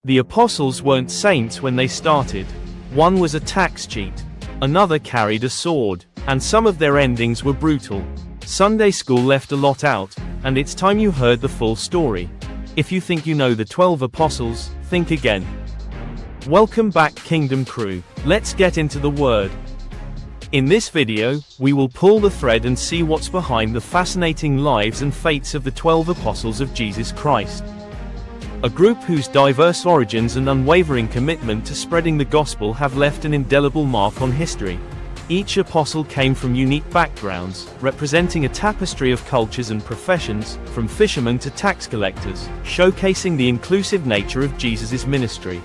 The apostles weren't saints when they started. One was a tax cheat, another carried a sword, and some of their endings were brutal. Sunday school left a lot out, and it's time you heard the full story. If you think you know the 12 apostles, think again. Welcome back, Kingdom Crew. Let's get into the Word. In this video, we will pull the thread and see what's behind the fascinating lives and fates of the 12 apostles of Jesus Christ. A group whose diverse origins and unwavering commitment to spreading the gospel have left an indelible mark on history. Each apostle came from unique backgrounds, representing a tapestry of cultures and professions, from fishermen to tax collectors, showcasing the inclusive nature of Jesus' ministry.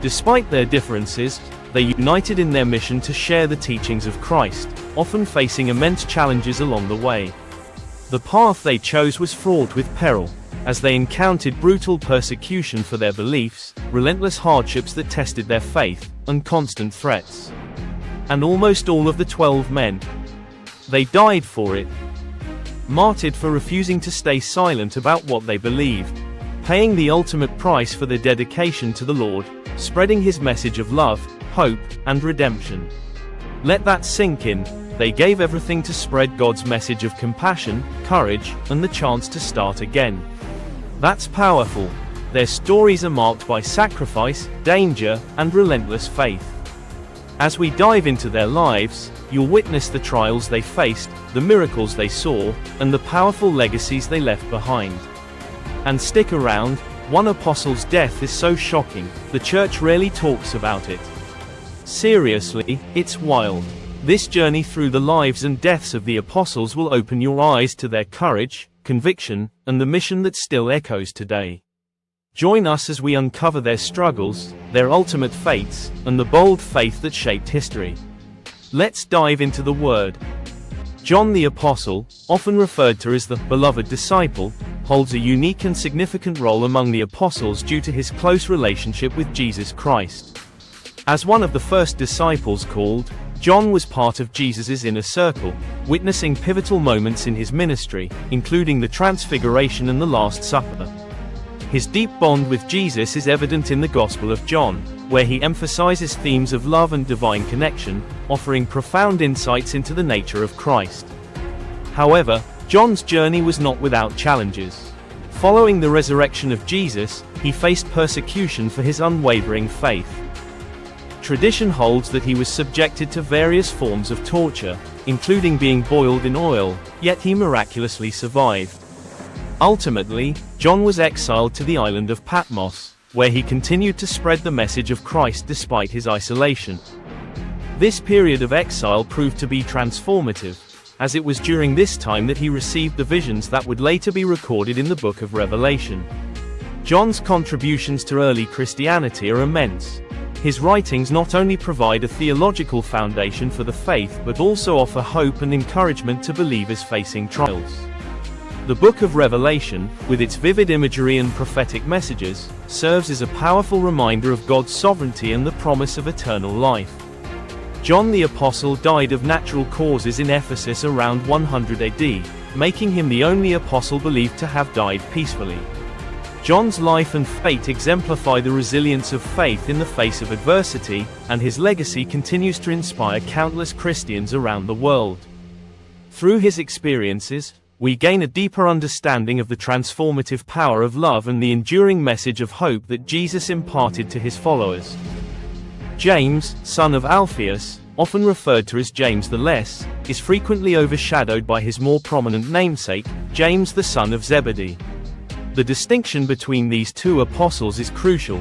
Despite their differences, they united in their mission to share the teachings of Christ, often facing immense challenges along the way. The path they chose was fraught with peril, as they encountered brutal persecution for their beliefs, relentless hardships that tested their faith, and constant threats. And almost all of the 12 men, they died for it. Martyred for refusing to stay silent about what they believed, paying the ultimate price for their dedication to the Lord, spreading His message of love, hope, and redemption. Let that sink in. They gave everything to spread God's message of compassion, courage, and the chance to start again. That's powerful. Their stories are marked by sacrifice, danger, and relentless faith. As we dive into their lives, you'll witness the trials they faced, the miracles they saw, and the powerful legacies they left behind. And stick around, one apostle's death is so shocking, the church rarely talks about it. Seriously, it's wild. This journey through the lives and deaths of the apostles will open your eyes to their courage, conviction, and the mission that still echoes today. Join us as we uncover their struggles, their ultimate fates, and the bold faith that shaped history. Let's dive into the Word. John the Apostle, often referred to as the beloved disciple, holds a unique and significant role among the apostles due to his close relationship with Jesus Christ. As one of the first disciples called, John was part of Jesus' inner circle, witnessing pivotal moments in his ministry, including the Transfiguration and the Last Supper. His deep bond with Jesus is evident in the Gospel of John, where he emphasizes themes of love and divine connection, offering profound insights into the nature of Christ. However, John's journey was not without challenges. Following the resurrection of Jesus, he faced persecution for his unwavering faith. Tradition holds that he was subjected to various forms of torture, including being boiled in oil, yet he miraculously survived. Ultimately, John was exiled to the island of Patmos, where he continued to spread the message of Christ despite his isolation. This period of exile proved to be transformative, as it was during this time that he received the visions that would later be recorded in the book of Revelation. John's contributions to early Christianity are immense. His writings not only provide a theological foundation for the faith but also offer hope and encouragement to believers facing trials. The book of Revelation, with its vivid imagery and prophetic messages, serves as a powerful reminder of God's sovereignty and the promise of eternal life. John the Apostle died of natural causes in Ephesus around 100 AD, making him the only apostle believed to have died peacefully. John's life and fate exemplify the resilience of faith in the face of adversity, and his legacy continues to inspire countless Christians around the world. Through his experiences, we gain a deeper understanding of the transformative power of love and the enduring message of hope that Jesus imparted to his followers. James, son of Alphaeus, often referred to as James the Less, is frequently overshadowed by his more prominent namesake, James the son of Zebedee. The distinction between these two apostles is crucial.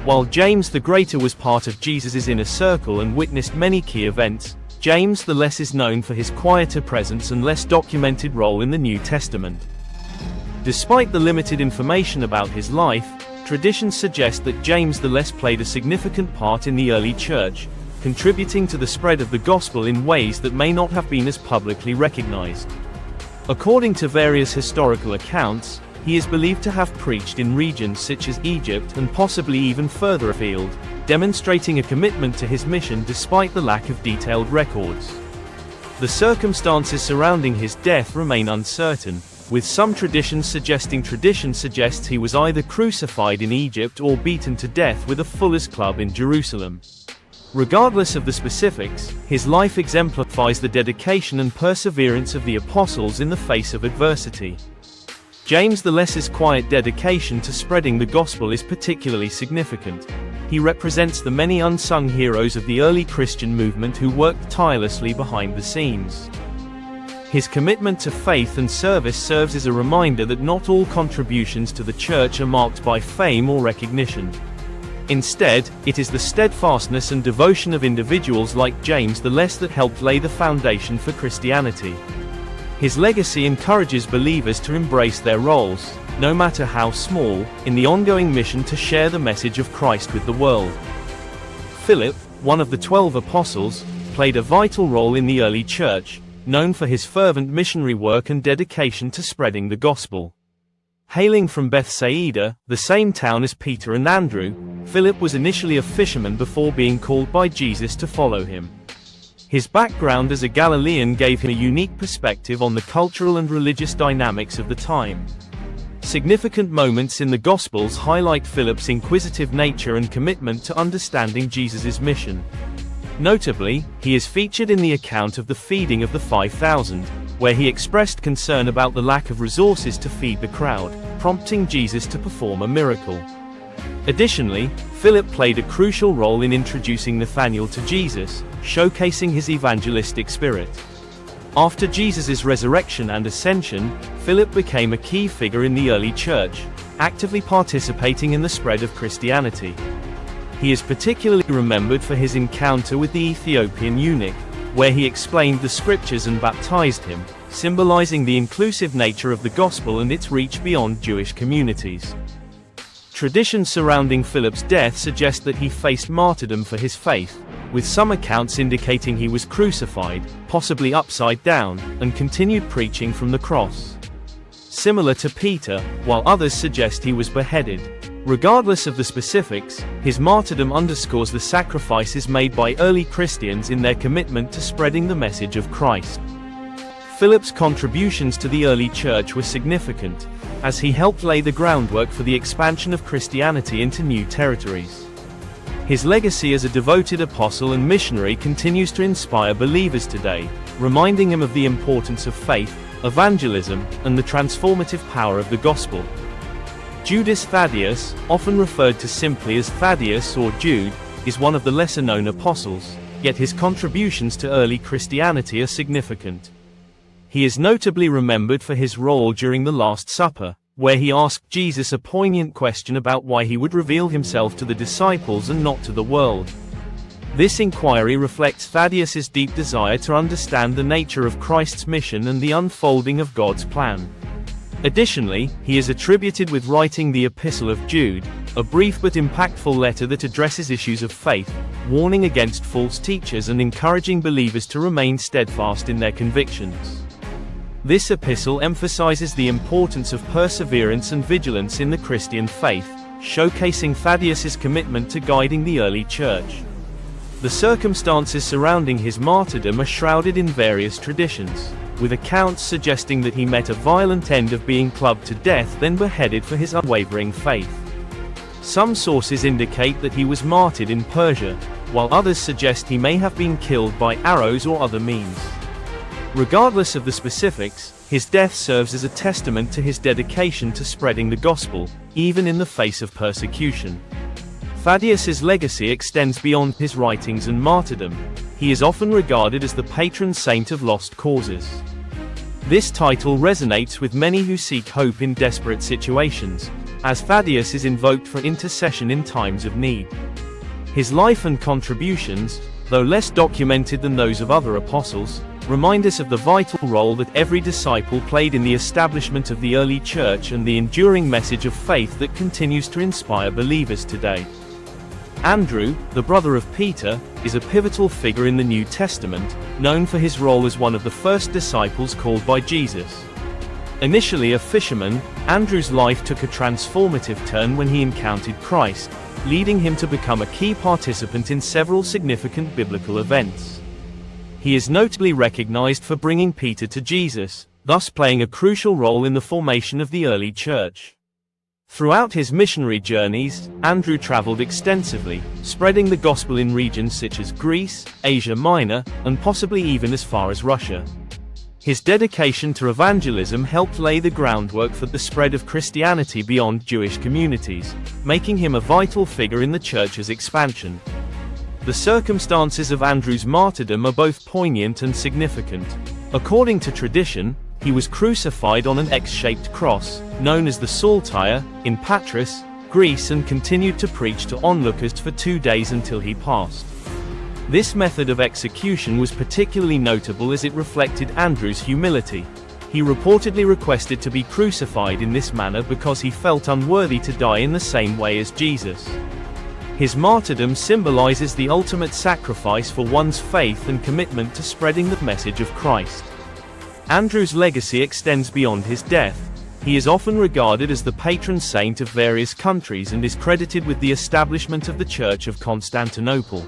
While James the Greater was part of Jesus' inner circle and witnessed many key events, James the Less is known for his quieter presence and less documented role in the New Testament. Despite the limited information about his life, traditions suggest that James the Less played a significant part in the early church, contributing to the spread of the gospel in ways that may not have been as publicly recognized. According to various historical accounts, he is believed to have preached in regions such as Egypt and possibly even further afield, demonstrating a commitment to his mission despite the lack of detailed records. The circumstances surrounding his death remain uncertain, with some traditions suggests he was either crucified in Egypt or beaten to death with a fuller's club in Jerusalem. Regardless of the specifics, his life exemplifies the dedication and perseverance of the apostles in the face of adversity. James the Lesser's quiet dedication to spreading the gospel is particularly significant. He represents the many unsung heroes of the early Christian movement who worked tirelessly behind the scenes. His commitment to faith and service serves as a reminder that not all contributions to the church are marked by fame or recognition. Instead, it is the steadfastness and devotion of individuals like James the Less that helped lay the foundation for Christianity. His legacy encourages believers to embrace their roles, no matter how small, in the ongoing mission to share the message of Christ with the world. Philip, one of the 12 apostles, played a vital role in the early church, known for his fervent missionary work and dedication to spreading the gospel. Hailing from Bethsaida, the same town as Peter and Andrew, Philip was initially a fisherman before being called by Jesus to follow him. His background as a Galilean gave him a unique perspective on the cultural and religious dynamics of the time. Significant moments in the Gospels highlight Philip's inquisitive nature and commitment to understanding Jesus' mission. Notably, he is featured in the account of the feeding of the 5,000, where he expressed concern about the lack of resources to feed the crowd, prompting Jesus to perform a miracle. Additionally, Philip played a crucial role in introducing Nathanael to Jesus, showcasing his evangelistic spirit. After Jesus' resurrection and ascension, Philip became a key figure in the early church, actively participating in the spread of Christianity. He is particularly remembered for his encounter with the Ethiopian eunuch, where he explained the scriptures and baptized him, symbolizing the inclusive nature of the gospel and its reach beyond Jewish communities. Traditions surrounding Philip's death suggest that he faced martyrdom for his faith, with some accounts indicating he was crucified, possibly upside down, and continued preaching from the cross. Similar to Peter, while others suggest he was beheaded. Regardless of the specifics, his martyrdom underscores the sacrifices made by early Christians in their commitment to spreading the message of Christ. Philip's contributions to the early church were significant, as he helped lay the groundwork for the expansion of Christianity into new territories. His legacy as a devoted apostle and missionary continues to inspire believers today, reminding them of the importance of faith, evangelism, and the transformative power of the gospel. Judas Thaddaeus, often referred to simply as Thaddeus or Jude, is one of the lesser-known apostles, yet his contributions to early Christianity are significant. He is notably remembered for his role during the Last Supper, where he asked Jesus a poignant question about why he would reveal himself to the disciples and not to the world. This inquiry reflects Thaddeus' deep desire to understand the nature of Christ's mission and the unfolding of God's plan. Additionally, he is attributed with writing the Epistle of Jude, a brief but impactful letter that addresses issues of faith, warning against false teachers and encouraging believers to remain steadfast in their convictions. This epistle emphasizes the importance of perseverance and vigilance in the Christian faith, showcasing Thaddeus' commitment to guiding the early church. The circumstances surrounding his martyrdom are shrouded in various traditions, with accounts suggesting that he met a violent end of being clubbed to death then beheaded for his unwavering faith. Some sources indicate that he was martyred in Persia, while others suggest he may have been killed by arrows or other means. Regardless of the specifics, his death serves as a testament to his dedication to spreading the gospel, even in the face of persecution. Thaddeus' legacy extends beyond his writings and martyrdom. He is often regarded as the patron saint of lost causes. This title resonates with many who seek hope in desperate situations, as Thaddeus is invoked for intercession in times of need. His life and contributions, though less documented than those of other apostles, remind us of the vital role that every disciple played in the establishment of the early church and the enduring message of faith that continues to inspire believers today. Andrew, the brother of Peter, is a pivotal figure in the New Testament, known for his role as one of the first disciples called by Jesus. Initially a fisherman, Andrew's life took a transformative turn when he encountered Christ, leading him to become a key participant in several significant biblical events. He is notably recognized for bringing Peter to Jesus, thus playing a crucial role in the formation of the early church. Throughout his missionary journeys, Andrew traveled extensively, spreading the gospel in regions such as Greece, Asia Minor, and possibly even as far as Russia. His dedication to evangelism helped lay the groundwork for the spread of Christianity beyond Jewish communities, making him a vital figure in the church's expansion. The circumstances of Andrew's martyrdom are both poignant and significant. According to tradition, he was crucified on an X-shaped cross, known as the saltire, in Patras, Greece, and continued to preach to onlookers for 2 days until he passed. This method of execution was particularly notable as it reflected Andrew's humility. He reportedly requested to be crucified in this manner because he felt unworthy to die in the same way as Jesus. His martyrdom symbolizes the ultimate sacrifice for one's faith and commitment to spreading the message of Christ. Andrew's legacy extends beyond his death. He is often regarded as the patron saint of various countries and is credited with the establishment of the Church of Constantinople.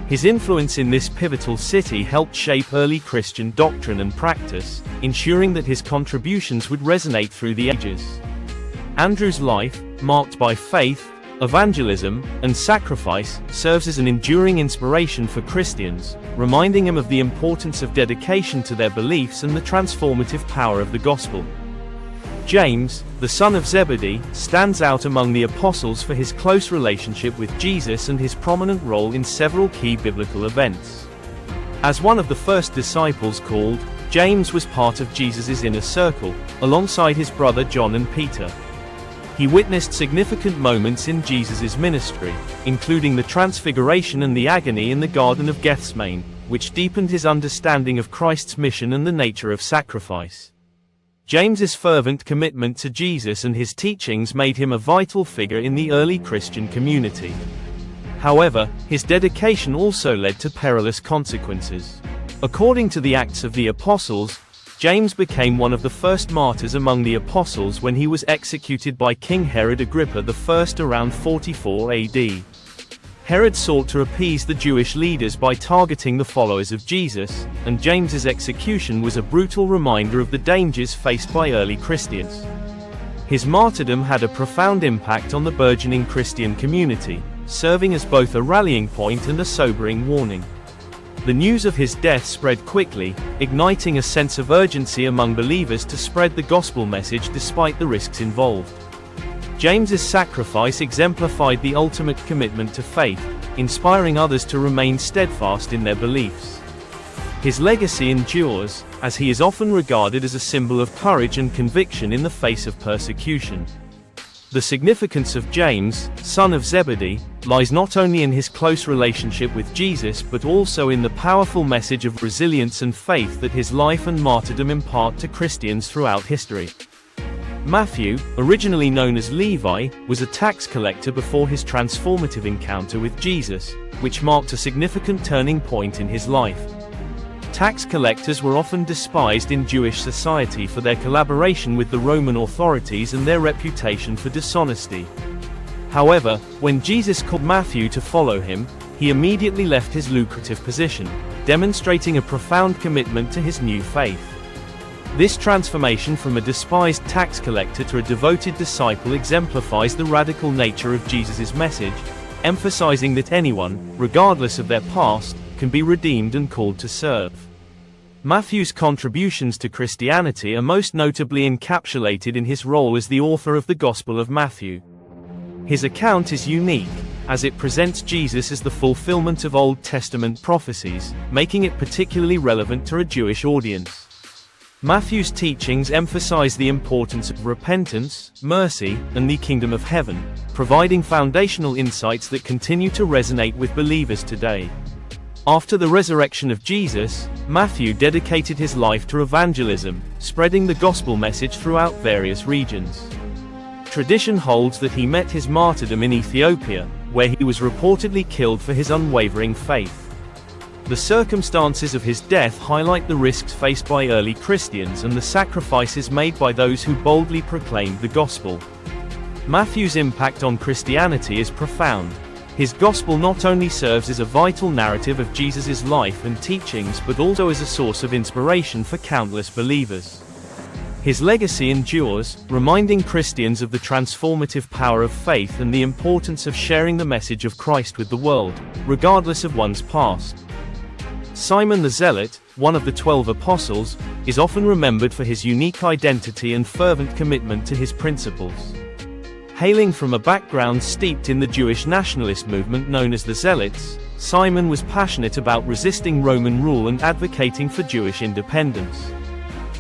His influence in this pivotal city helped shape early Christian doctrine and practice, ensuring that his contributions would resonate through the ages. Andrew's life, marked by faith, evangelism, and sacrifice, serves as an enduring inspiration for Christians, reminding them of the importance of dedication to their beliefs and the transformative power of the gospel. James, the son of Zebedee, stands out among the apostles for his close relationship with Jesus and his prominent role in several key biblical events. As one of the first disciples called, James was part of Jesus' inner circle, alongside his brother John and Peter. He witnessed significant moments in Jesus' ministry, including the transfiguration and the agony in the Garden of Gethsemane, which deepened his understanding of Christ's mission and the nature of sacrifice. James's fervent commitment to Jesus and his teachings made him a vital figure in the early Christian community. However, his dedication also led to perilous consequences. According to the Acts of the Apostles, James became one of the first martyrs among the apostles when he was executed by King Herod Agrippa I around 44 AD. Herod sought to appease the Jewish leaders by targeting the followers of Jesus, and James's execution was a brutal reminder of the dangers faced by early Christians. His martyrdom had a profound impact on the burgeoning Christian community, serving as both a rallying point and a sobering warning. The news of his death spread quickly, igniting a sense of urgency among believers to spread the gospel message despite the risks involved. James's sacrifice exemplified the ultimate commitment to faith, inspiring others to remain steadfast in their beliefs. His legacy endures, as he is often regarded as a symbol of courage and conviction in the face of persecution. The significance of James, son of Zebedee, lies not only in his close relationship with Jesus but also in the powerful message of resilience and faith that his life and martyrdom impart to Christians throughout history. Matthew, originally known as Levi, was a tax collector before his transformative encounter with Jesus, which marked a significant turning point in his life. Tax collectors were often despised in Jewish society for their collaboration with the Roman authorities and their reputation for dishonesty. However, when Jesus called Matthew to follow him, he immediately left his lucrative position, demonstrating a profound commitment to his new faith. This transformation from a despised tax collector to a devoted disciple exemplifies the radical nature of Jesus' message, emphasizing that anyone, regardless of their past, can be redeemed and called to serve. Matthew's contributions to Christianity are most notably encapsulated in his role as the author of the Gospel of Matthew. His account is unique, as it presents Jesus as the fulfillment of Old Testament prophecies, making it particularly relevant to a Jewish audience. Matthew's teachings emphasize the importance of repentance, mercy, and the kingdom of heaven, providing foundational insights that continue to resonate with believers today. After the resurrection of Jesus, Matthew dedicated his life to evangelism, spreading the gospel message throughout various regions. Tradition holds that he met his martyrdom in Ethiopia, where he was reportedly killed for his unwavering faith. The circumstances of his death highlight the risks faced by early Christians and the sacrifices made by those who boldly proclaimed the gospel. Matthew's impact on Christianity is profound. His gospel not only serves as a vital narrative of Jesus' life and teachings but also as a source of inspiration for countless believers. His legacy endures, reminding Christians of the transformative power of faith and the importance of sharing the message of Christ with the world, regardless of one's past. Simon the Zealot, one of the 12 apostles, is often remembered for his unique identity and fervent commitment to his principles. Hailing from a background steeped in the Jewish nationalist movement known as the Zealots, Simon was passionate about resisting Roman rule and advocating for Jewish independence.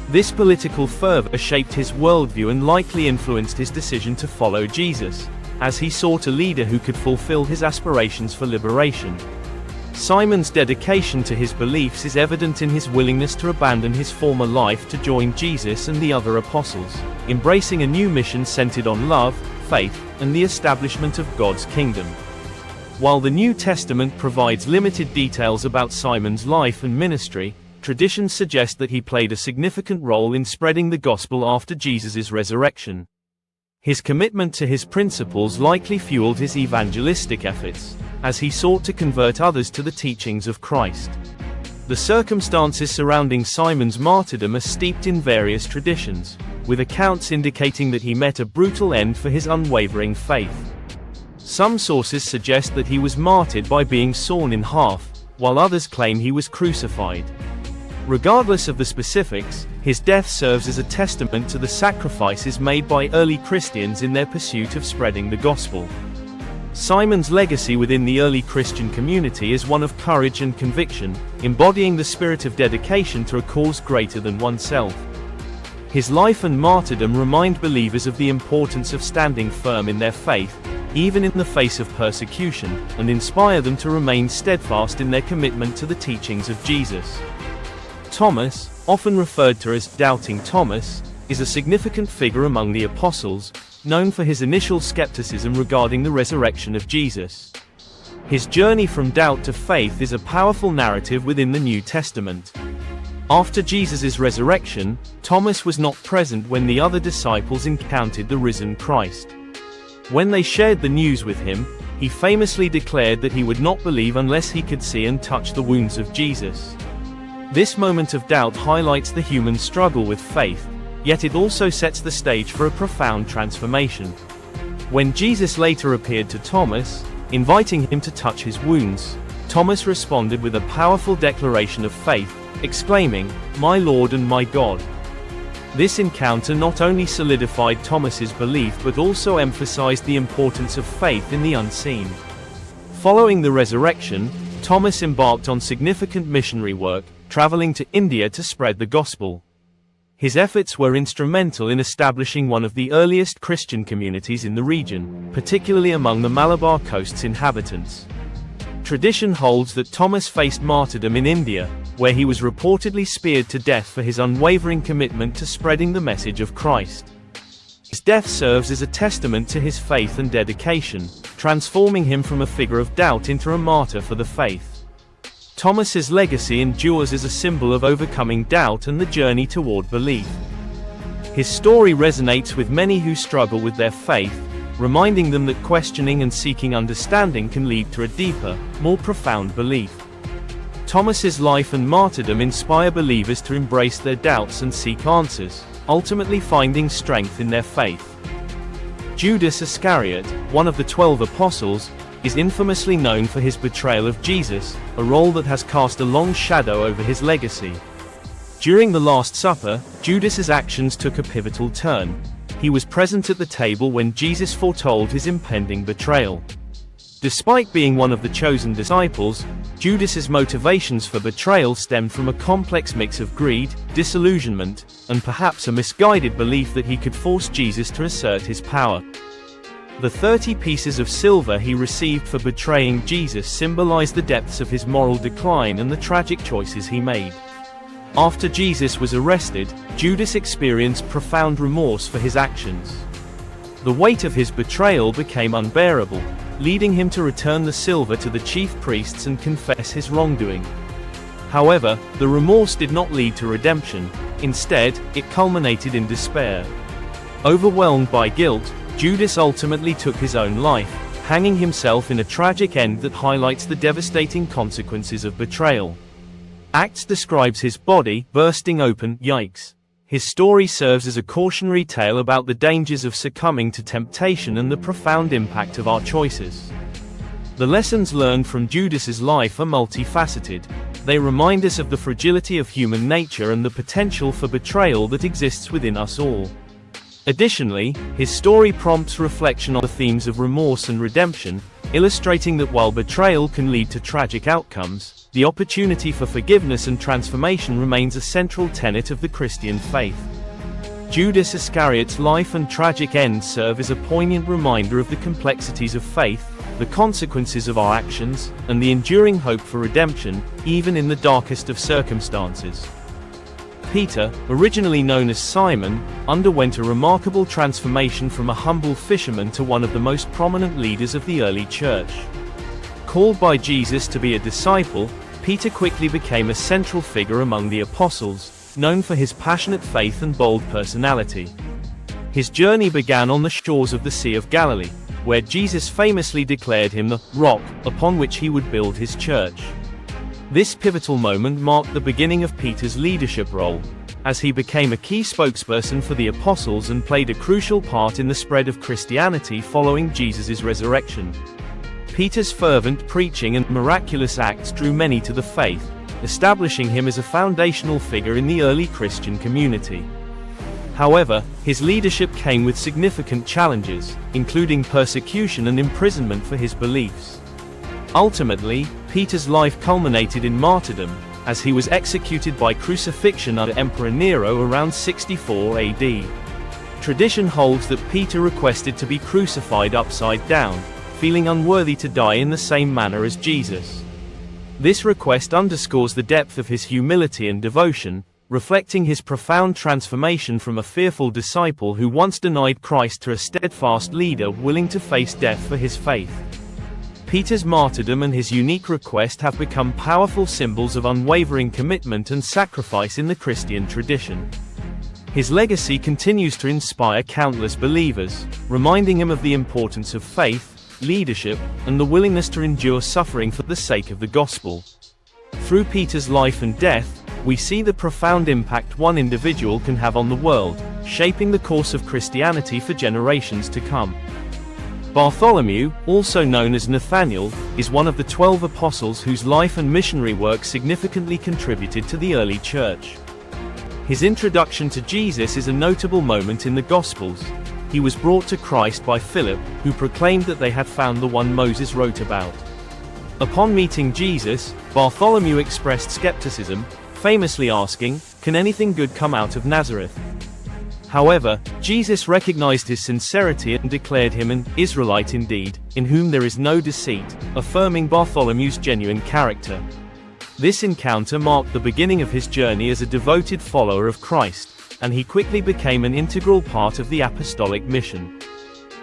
This political fervor shaped his worldview and likely influenced his decision to follow Jesus, as he sought a leader who could fulfill his aspirations for liberation. Simon's dedication to his beliefs is evident in his willingness to abandon his former life to join Jesus and the other apostles, embracing a new mission centered on love, faith, and the establishment of God's kingdom. While the New Testament provides limited details about Simon's life and ministry, traditions suggest that he played a significant role in spreading the gospel after Jesus' resurrection. His commitment to his principles likely fueled his evangelistic efforts, as he sought to convert others to the teachings of Christ. The circumstances surrounding Simon's martyrdom are steeped in various traditions, with accounts indicating that he met a brutal end for his unwavering faith. Some sources suggest that he was martyred by being sawn in half, while others claim he was crucified. Regardless of the specifics, his death serves as a testament to the sacrifices made by early Christians in their pursuit of spreading the gospel. Simon's legacy within the early Christian community is one of courage and conviction, embodying the spirit of dedication to a cause greater than oneself. His life and martyrdom remind believers of the importance of standing firm in their faith, even in the face of persecution, and inspire them to remain steadfast in their commitment to the teachings of Jesus. Thomas, often referred to as Doubting Thomas, is a significant figure among the apostles, known for his initial skepticism regarding the resurrection of Jesus. His journey from doubt to faith is a powerful narrative within the New Testament. After Jesus' resurrection, Thomas was not present when the other disciples encountered the risen Christ. When they shared the news with him, he famously declared that he would not believe unless he could see and touch the wounds of Jesus. This moment of doubt highlights the human struggle with faith, yet it also sets the stage for a profound transformation. When Jesus later appeared to Thomas, inviting him to touch his wounds, Thomas responded with a powerful declaration of faith, exclaiming, "My Lord and my God." This encounter not only solidified Thomas's belief but also emphasized the importance of faith in the unseen. Following the resurrection, Thomas embarked on significant missionary work, traveling to India to spread the gospel. His efforts were instrumental in establishing one of the earliest Christian communities in the region, particularly among the Malabar Coast's inhabitants. Tradition holds that Thomas faced martyrdom in India, where he was reportedly speared to death for his unwavering commitment to spreading the message of Christ. His death serves as a testament to his faith and dedication, transforming him from a figure of doubt into a martyr for the faith. Thomas's legacy endures as a symbol of overcoming doubt and the journey toward belief. His story resonates with many who struggle with their faith, reminding them that questioning and seeking understanding can lead to a deeper, more profound belief. Thomas's life and martyrdom inspire believers to embrace their doubts and seek answers, ultimately finding strength in their faith. Judas Iscariot, one of the 12 apostles, is infamously known for his betrayal of Jesus, a role that has cast a long shadow over his legacy. During the Last Supper, Judas's actions took a pivotal turn. He was present at the table when Jesus foretold his impending betrayal. Despite being one of the chosen disciples, Judas's motivations for betrayal stemmed from a complex mix of greed, disillusionment, and perhaps a misguided belief that he could force Jesus to assert his power. The 30 pieces of silver he received for betraying Jesus symbolized the depths of his moral decline and the tragic choices he made. After Jesus was arrested, Judas experienced profound remorse for his actions. The weight of his betrayal became unbearable, leading him to return the silver to the chief priests and confess his wrongdoing. However, the remorse did not lead to redemption. Instead, it culminated in despair. Overwhelmed by guilt, Judas ultimately took his own life, hanging himself in a tragic end that highlights the devastating consequences of betrayal. Acts describes his body bursting open, yikes. His story serves as a cautionary tale about the dangers of succumbing to temptation and the profound impact of our choices. The lessons learned from Judas's life are multifaceted. They remind us of the fragility of human nature and the potential for betrayal that exists within us all. Additionally, his story prompts reflection on the themes of remorse and redemption, illustrating that while betrayal can lead to tragic outcomes, the opportunity for forgiveness and transformation remains a central tenet of the Christian faith. Judas Iscariot's life and tragic end serve as a poignant reminder of the complexities of faith, the consequences of our actions, and the enduring hope for redemption, even in the darkest of circumstances. Peter, originally known as Simon, underwent a remarkable transformation from a humble fisherman to one of the most prominent leaders of the early church. Called by Jesus to be a disciple, Peter quickly became a central figure among the apostles, known for his passionate faith and bold personality. His journey began on the shores of the Sea of Galilee, where Jesus famously declared him the rock upon which he would build his church. This pivotal moment marked the beginning of Peter's leadership role, as he became a key spokesperson for the apostles and played a crucial part in the spread of Christianity following Jesus' resurrection. Peter's fervent preaching and miraculous acts drew many to the faith, establishing him as a foundational figure in the early Christian community. However, his leadership came with significant challenges, including persecution and imprisonment for his beliefs. Ultimately, Peter's life culminated in martyrdom, as he was executed by crucifixion under Emperor Nero around 64 AD. Tradition holds that Peter requested to be crucified upside down, feeling unworthy to die in the same manner as Jesus. This request underscores the depth of his humility and devotion, reflecting his profound transformation from a fearful disciple who once denied Christ to a steadfast leader willing to face death for his faith. Peter's martyrdom and his unique request have become powerful symbols of unwavering commitment and sacrifice in the Christian tradition. His legacy continues to inspire countless believers, reminding him of the importance of faith, leadership, and the willingness to endure suffering for the sake of the gospel. Through Peter's life and death, we see the profound impact one individual can have on the world, shaping the course of Christianity for generations to come. Bartholomew, also known as Nathanael, is one of the 12 apostles whose life and missionary work significantly contributed to the early church. His introduction to Jesus is a notable moment in the Gospels. He was brought to Christ by Philip, who proclaimed that they had found the one Moses wrote about. Upon meeting Jesus, Bartholomew expressed skepticism, famously asking, "Can anything good come out of Nazareth?" However, Jesus recognized his sincerity and declared him an Israelite indeed, in whom there is no deceit, affirming Bartholomew's genuine character. This encounter marked the beginning of his journey as a devoted follower of Christ, and he quickly became an integral part of the apostolic mission.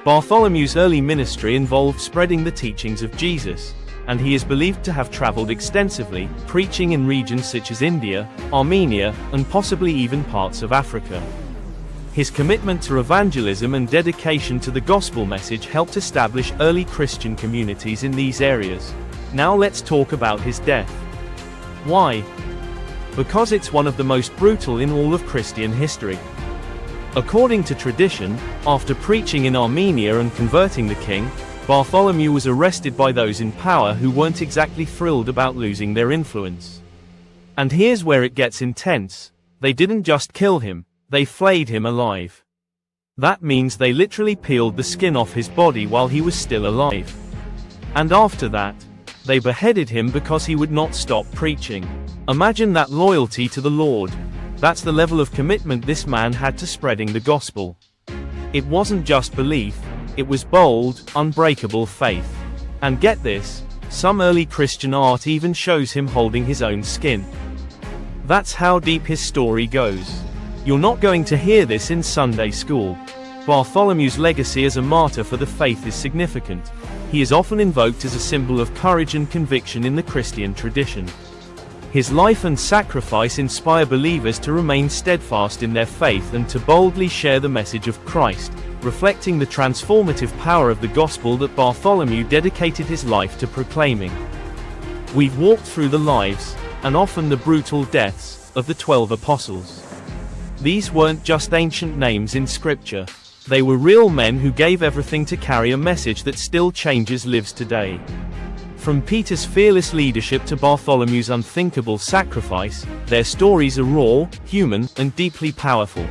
Bartholomew's early ministry involved spreading the teachings of Jesus, and he is believed to have traveled extensively, preaching in regions such as India, Armenia, and possibly even parts of Africa. His commitment to evangelism and dedication to the gospel message helped establish early Christian communities in these areas. Now let's talk about his death. Why? Because it's one of the most brutal in all of Christian history. According to tradition, after preaching in Armenia and converting the king, Bartholomew was arrested by those in power who weren't exactly thrilled about losing their influence. And here's where it gets intense. They didn't just kill him, they flayed him alive. That means they literally peeled the skin off his body while he was still alive. And after that, they beheaded him because he would not stop preaching. Imagine that loyalty to the Lord. That's the level of commitment this man had to spreading the gospel. It wasn't just belief, it was bold, unbreakable faith. And get this, some early Christian art even shows him holding his own skin. That's how deep his story goes. You're not going to hear this in Sunday school. Bartholomew's legacy as a martyr for the faith is significant. He is often invoked as a symbol of courage and conviction in the Christian tradition. His life and sacrifice inspire believers to remain steadfast in their faith and to boldly share the message of Christ, reflecting the transformative power of the gospel that Bartholomew dedicated his life to proclaiming. We've walked through the lives, and often the brutal deaths, of the 12 apostles. These weren't just ancient names in scripture. They were real men who gave everything to carry a message that still changes lives today. From Peter's fearless leadership to Bartholomew's unthinkable sacrifice, their stories are raw, human, and deeply powerful.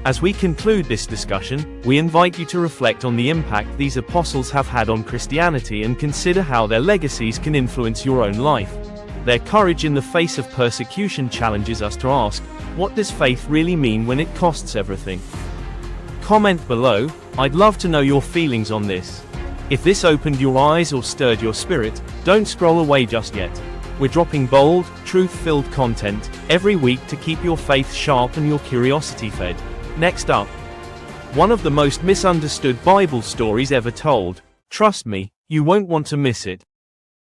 As we conclude this discussion, we invite you to reflect on the impact these apostles have had on Christianity and consider how their legacies can influence your own life. Their courage in the face of persecution challenges us to ask, what does faith really mean when it costs everything? Comment below. I'd love to know your feelings on this. If this opened your eyes or stirred your spirit, don't scroll away just yet. We're dropping bold, truth-filled content every week to keep your faith sharp and your curiosity fed. Next up, one of the most misunderstood Bible stories ever told. Trust me, you won't want to miss it.